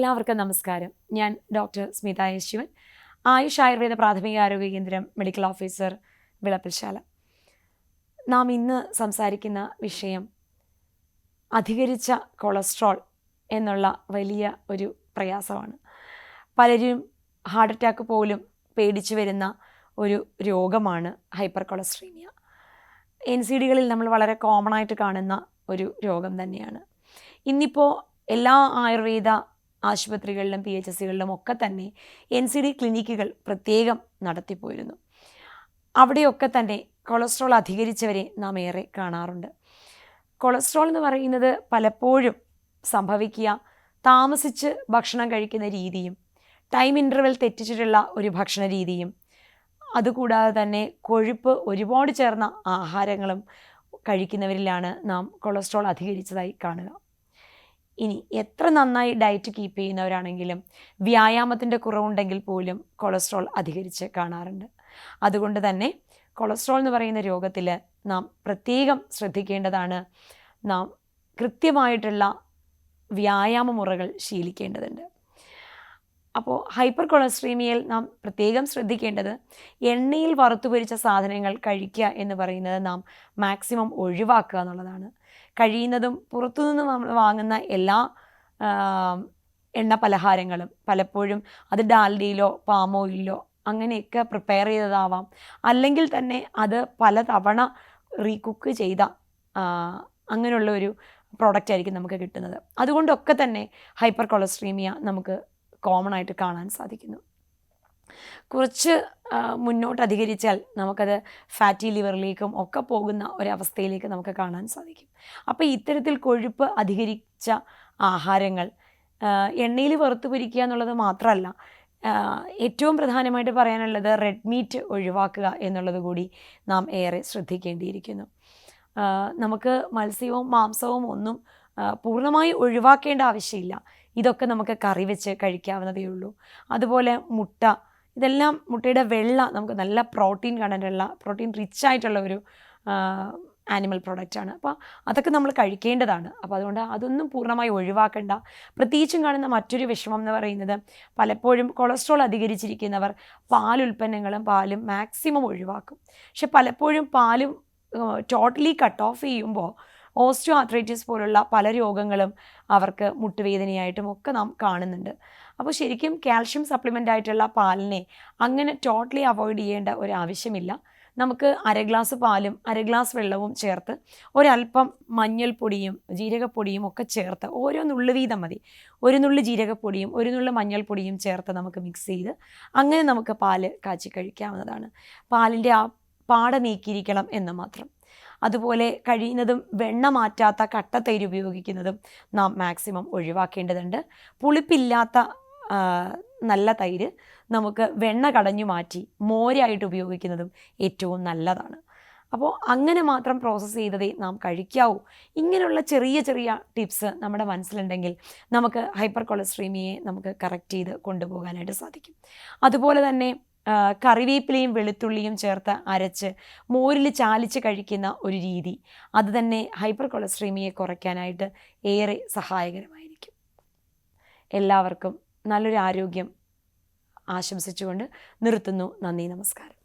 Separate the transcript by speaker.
Speaker 1: എല്ലാവർക്കും നമസ്കാരം. ഞാൻ ഡോക്ടർ സ്മിത യേശുവൻ, ആയുഷ് ആയുർവേദ പ്രാഥമിക ആരോഗ്യ കേന്ദ്രം മെഡിക്കൽ ഓഫീസർ, വിളപ്പിൽശാല. നാം ഇന്ന് സംസാരിക്കുന്ന വിഷയം അധികരിച്ച കൊളസ്ട്രോൾ എന്നുള്ള വലിയ ഒരു പ്രയാസമാണ്. പലരും ഹാർട്ട് അറ്റാക്ക് പോലും പേടിച്ചു വരുന്ന ഒരു രോഗമാണ് ഹൈപ്പർ കൊളസ്ട്രീമിയ. NCDകളിൽ നമ്മൾ വളരെ കോമൺ ആയിട്ട് കാണുന്ന ഒരു രോഗം തന്നെയാണ്. ഇന്നിപ്പോൾ എല്ലാ ആയുർവേദ ആശുപത്രികളിലും PHSകളിലും ഒക്കെ തന്നെ NCD ക്ലിനിക്കുകൾ പ്രത്യേകം നടത്തിപ്പോയിരുന്നു. അവിടെയൊക്കെ തന്നെ കൊളസ്ട്രോൾ അധികരിച്ചവരെ നാം ഏറെ കാണാറുണ്ട്. കൊളസ്ട്രോൾ എന്ന് പറയുന്നത് പലപ്പോഴും സംഭവിക്കുക താമസിച്ച് ഭക്ഷണം കഴിക്കുന്ന രീതിയും, ടൈം ഇൻ്റർവെൽ തെറ്റിച്ചിട്ടുള്ള ഒരു ഭക്ഷണ രീതിയും, അതുകൂടാതെ തന്നെ കൊഴുപ്പ് ഒരുപാട് ചേർന്ന ആഹാരങ്ങളും കഴിക്കുന്നവരിലാണ് നാം കൊളസ്ട്രോൾ അധികരിച്ചതായി കാണുക. ഇനി എത്ര നന്നായി ഡയറ്റ് കീപ്പ് ചെയ്യുന്നവരാണെങ്കിലും വ്യായാമത്തിൻ്റെ കുറവുണ്ടെങ്കിൽ പോലും കൊളസ്ട്രോൾ അധികരിച്ച് കാണാറുണ്ട്. അതുകൊണ്ട് തന്നെ കൊളസ്ട്രോൾ എന്ന് പറയുന്ന രോഗത്തിൽ നാം പ്രത്യേകം ശ്രദ്ധിക്കേണ്ടതാണ്. നാം കൃത്യമായിട്ടുള്ള വ്യായാമ മുറകൾ ശീലിക്കേണ്ടതുണ്ട്. അപ്പോൾ ഹൈപ്പർ കൊളസ്ട്രീമിയയിൽ നാം പ്രത്യേകം ശ്രദ്ധിക്കേണ്ടത് എണ്ണയിൽ വറുത്തുപൊരിച്ച സാധനങ്ങൾ കഴിക്കുക എന്ന് പറയുന്നത് നാം മാക്സിമം ഒഴിവാക്കുക എന്നുള്ളതാണ്. കഴിയുന്നതും പുറത്തുനിന്ന് നമ്മൾ വാങ്ങുന്ന എല്ലാ എണ്ണ പലഹാരങ്ങളും പലപ്പോഴും അത് ഡാൽഡയിലോ പാം ഓയിലിലോ അങ്ങനെയൊക്കെ പ്രിപ്പയർ ചെയ്തതാവാം, അല്ലെങ്കിൽ തന്നെ അത് പലതവണ റീകുക്ക് ചെയ്ത അങ്ങനെയുള്ള ഒരു പ്രോഡക്റ്റ് ആയിരിക്കും നമുക്ക് കിട്ടുന്നത്. അതുകൊണ്ടൊക്കെ തന്നെ ഹൈപ്പർ കൊളസ്ട്രീമിയ നമുക്ക് കോമൺ ആയിട്ട് കാണാൻ സാധിക്കുന്നു. കുറച്ച് മുന്നോട്ട് അധികരിച്ചാൽ നമുക്കത് ഫാറ്റി ലിവറിലേക്കും ഒക്കെ പോകുന്ന ഒരവസ്ഥയിലേക്ക് നമുക്ക് കാണാൻ സാധിക്കും. അപ്പോൾ ഇത്തരത്തിൽ കൊഴുപ്പ് അധികരിച്ച ആഹാരങ്ങൾ എണ്ണയിൽ വറുത്ത് പൊരിക്കുക എന്നുള്ളത് മാത്രമല്ല, ഏറ്റവും പ്രധാനമായിട്ട് പറയാനുള്ളത് റെഡ് മീറ്റ് ഒഴിവാക്കുക എന്നുള്ളത് കൂടി നാം ഏറെ ശ്രദ്ധിക്കേണ്ടിയിരിക്കുന്നു. നമുക്ക് മത്സ്യവും മാംസവും ഒന്നും പൂർണ്ണമായി ഒഴിവാക്കേണ്ട ആവശ്യമില്ല. ഇതൊക്കെ നമുക്ക് കറി വെച്ച് കഴിക്കാവുന്നതേ ഉള്ളൂ. അതുപോലെ മുട്ട, ഇതെല്ലാം മുട്ടയുടെ വെള്ള നമുക്ക് നല്ല പ്രോട്ടീൻ കണ്ടൻ്റുള്ള, പ്രോട്ടീൻ റിച്ച് ആയിട്ടുള്ള ഒരു ആനിമൽ പ്രോഡക്റ്റാണ്. അപ്പോൾ അതൊക്കെ നമ്മൾ കഴിക്കേണ്ടതാണ്. അപ്പോൾ അതുകൊണ്ട് അതൊന്നും പൂർണ്ണമായി ഒഴിവാക്കേണ്ട. പ്രത്യേകിച്ചും കാണുന്ന മറ്റൊരു വിഷമം എന്ന് പറയുന്നത് പലപ്പോഴും കൊളസ്ട്രോൾ അധികരിച്ചിരിക്കുന്നവർ പാലുൽപ്പന്നങ്ങളും പാലും മാക്സിമം ഒഴിവാക്കും. പക്ഷെ പലപ്പോഴും പാലും ടോട്ടലി കട്ട് ഓഫ് ചെയ്യുമ്പോൾ ഓസ്റ്റിയോ ആർത്രൈറ്റിസ് പോലുള്ള പല രോഗങ്ങളും അവർക്ക് മുട്ടുവേദനയായിട്ടും ഒക്കെ നാം കാണുന്നുണ്ട്. അപ്പോൾ ശരിക്കും കാൽഷ്യം സപ്ലിമെൻ്റ് ആയിട്ടുള്ള പാലിനെ അങ്ങനെ ടോട്ടലി അവോയ്ഡ് ചെയ്യേണ്ട ഒരാവശ്യമില്ല. നമുക്ക് 1/2 ഗ്ലാസ് പാലും 1/2 ഗ്ലാസ് വെള്ളവും ചേർത്ത് ഒരല്പം മഞ്ഞൾപ്പൊടിയും ജീരകപ്പൊടിയും ഒക്കെ ചേർത്ത്, ഓരോ നുള്ളു വീതം മതി, 1 നുള്ളു ജീരകപ്പൊടിയും 1 നുള്ളു മഞ്ഞൾപ്പൊടിയും ചേർത്ത് നമുക്ക് മിക്സ് ചെയ്ത് അങ്ങനെ നമുക്ക് പാല് കാച്ചി കഴിക്കാവുന്നതാണ്. പാലിൻ്റെ ആ പാട നീക്കിയിരിക്കണം എന്ന് മാത്രം. അതുപോലെ കഴിയുന്നതും വെണ്ണ മാറ്റാത്ത കട്ട തൈര് ഉപയോഗിക്കുന്നതും നാം മാക്സിമം ഒഴിവാക്കേണ്ടതുണ്ട്. പുളിപ്പില്ലാത്ത നല്ല തൈര് നമുക്ക് വെണ്ണ കടഞ്ഞു മാറ്റി മോരായിട്ട് ഉപയോഗിക്കുന്നതും ഏറ്റവും നല്ലതാണ്. അപ്പോൾ അങ്ങനെ മാത്രം പ്രോസസ്സ് ചെയ്തതേ നാം കഴിക്കാവൂ. ഇങ്ങനെയുള്ള ചെറിയ ചെറിയ ടിപ്സ് നമ്മുടെ മനസ്സിലുണ്ടെങ്കിൽ നമുക്ക് ഹൈപ്പർ കൊളസ്ട്രീമിയെ നമുക്ക് കറക്റ്റ് ചെയ്ത് കൊണ്ടുപോകാനായിട്ട് സാധിക്കും. അതുപോലെ തന്നെ കറിവേപ്പിലയും വെളുത്തുള്ളിയും ചേർത്ത് അരച്ച് മോരിൽ ചാലിച്ച് കഴിക്കുന്ന ഒരു രീതി, അത് തന്നെ ഹൈപ്പർ കൊളസ്ട്രീമിയെ കുറയ്ക്കാനായിട്ട് ഏറെ സഹായകരമായിരിക്കും. എല്ലാവർക്കും നല്ലൊരു ആരോഗ്യം ആശംസിച്ചുകൊണ്ട് നിർത്തുന്നു. നന്ദി, നമസ്കാരം.